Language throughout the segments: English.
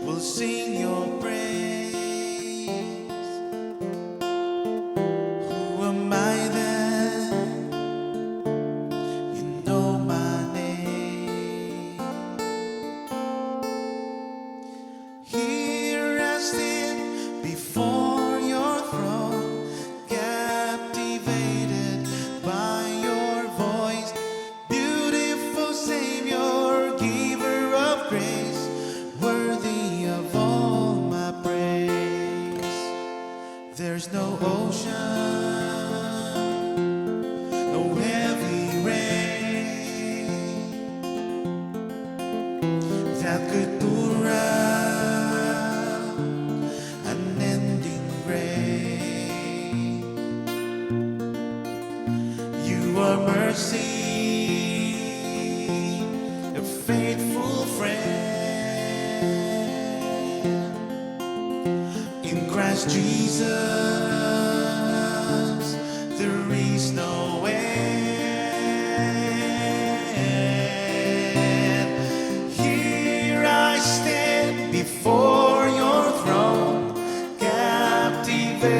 will sing your praise. Who am I then? You know my name. Here I stand before your throne, captivated by your voice. Beautiful Savior, giver of grace, worthy of all my praise. There's no ocean, no heavy rain that could pour out unending grace. You are mercy, a faithful friend. In Christ Jesus, there is no end. Here I stand before your throne, captivated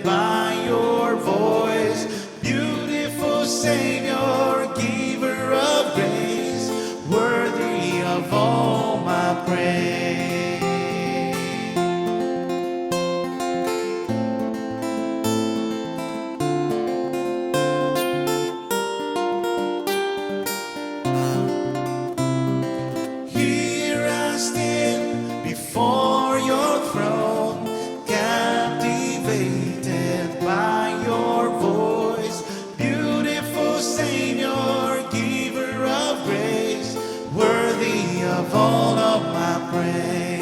by your voice. Beautiful Savior, giver of grace, worthy of all my praise. Here I stand before your throne, captivated by your voice. Beautiful Savior, giver of grace, worthy of all of my praise.